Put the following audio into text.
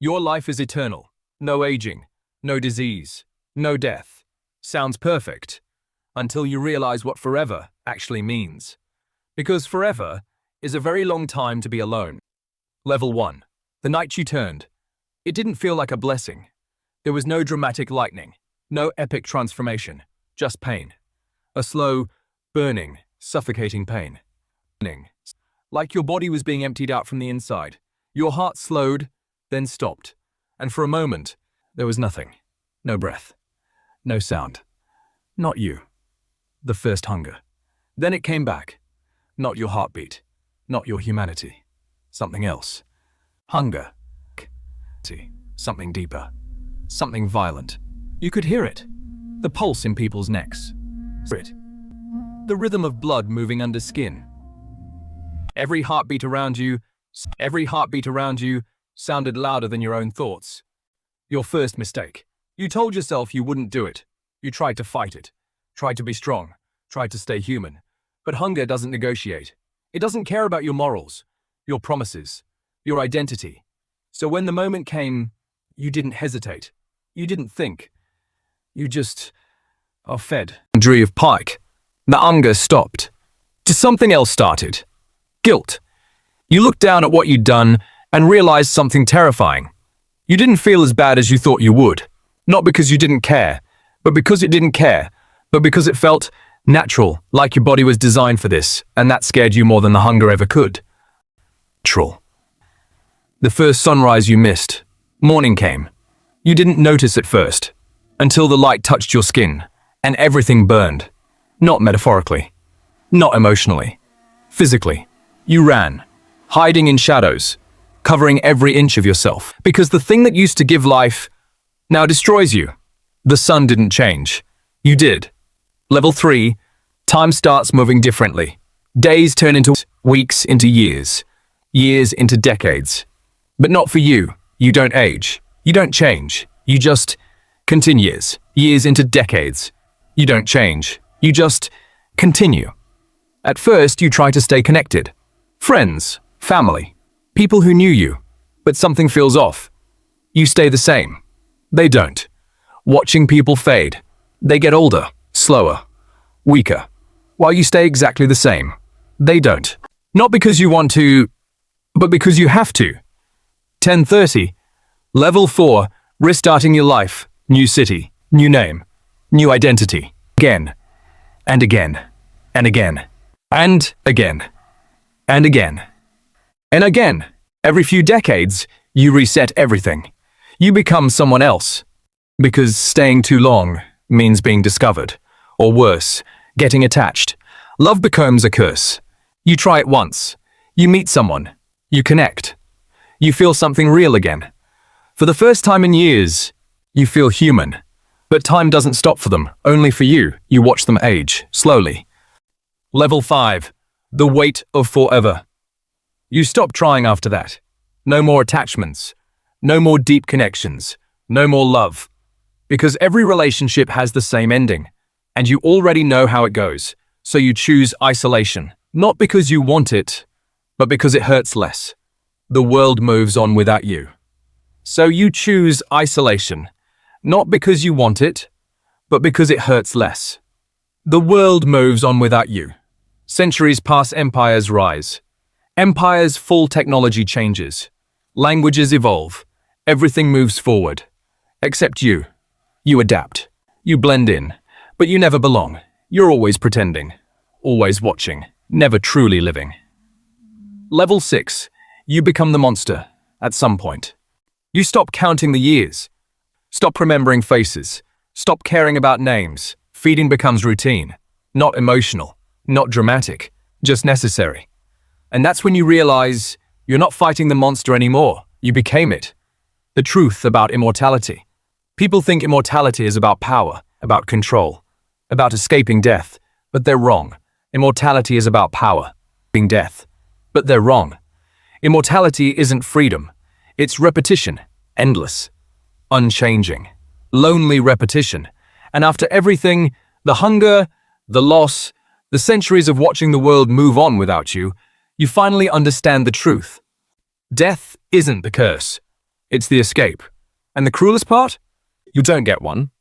Your life is eternal. No aging, no disease, no death. Sounds perfect. Until you realize what forever actually means. Because forever is a very long time to be alone. Level 1. The night you turned. It didn't feel like a blessing. There was no dramatic lightning, no epic transformation, just pain. A slow, burning, suffocating pain. Like your body was being emptied out from the inside. Your heart slowed, then stopped. And for a moment, there was nothing. No breath. No sound. Not you. The first hunger. Then it came back. Not your heartbeat. Not your humanity. Something else. Hunger. Something deeper. Something violent. You could hear it. The pulse in people's necks. The rhythm of blood moving under skin. Every heartbeat around you sounded louder than your own thoughts. Your first mistake. You told yourself you wouldn't do it. You tried to fight it. Tried to be strong. Tried to stay human. But hunger doesn't negotiate. It doesn't care about your morals, your promises, your identity. So when the moment came, you didn't hesitate. You didn't think. You just are fed. Drew of pike. The hunger stopped. Just something else started. Guilt. You looked down at what you'd done and realized something terrifying. You didn't feel as bad as you thought you would. Not because you didn't care, but because it didn't care, but because it felt natural, like your body was designed for this, and that scared you more than the hunger ever could. Natural. The first sunrise you missed. Morning came. You didn't notice at first, until the light touched your skin, and everything burned. Not metaphorically. Not emotionally. Physically. You ran, hiding in shadows, covering every inch of yourself. Because the thing that used to give life now destroys you. The sun didn't change. You did. Level 3. Time starts moving differently. Days turn into weeks, into years. Years into decades. But not for you. You don't age. You don't change. You just continues. Years into decades. You don't change. You just continue. At first, you try to stay connected. Friends, family, people who knew you. But something feels off. You stay the same. They don't. Watching people fade. They get older, slower, weaker, while you stay exactly the same. They don't. Not because you want to, but because you have to. 10:30. Level 4. Restarting your life. New city. New name. New identity. Again. And again. And again. And again. And again. And again. Every few decades, you reset everything. You become someone else. Because staying too long means being discovered. Or worse, getting attached. Love becomes a curse. You try it once. You meet someone. You connect. You feel something real again. For the first time in years, you feel human. But time doesn't stop for them, only for you. You watch them age, slowly. Level 5. The weight of forever. You stop trying after that. No more attachments. No more deep connections. No more love. Because every relationship has the same ending. And you already know how it goes. So you choose isolation. Not because you want it, but because it hurts less. The world moves on without you. So you choose isolation. Not because you want it, but because it hurts less. The world moves on without you. Centuries pass, empires rise. Empires fall, technology changes. Languages evolve. Everything moves forward. Except you. You adapt. You blend in. But you never belong. You're always pretending. Always watching. Never truly living. Level 6. You become the monster. At some point. You stop counting the years. Stop remembering faces. Stop caring about names. Feeding becomes routine. Not emotional. Not dramatic. Just necessary. And that's when you realize you're not fighting the monster anymore. You became it. The truth about immortality. People think immortality is about power, about control, about escaping death, but they're wrong. Immortality is about power, being death, but they're wrong. Immortality isn't freedom. It's repetition, endless, unchanging, lonely repetition. And after everything, the hunger, the loss, the centuries of watching the world move on without you, you finally understand the truth. Death isn't the curse. It's the escape. And the cruelest part? You don't get one.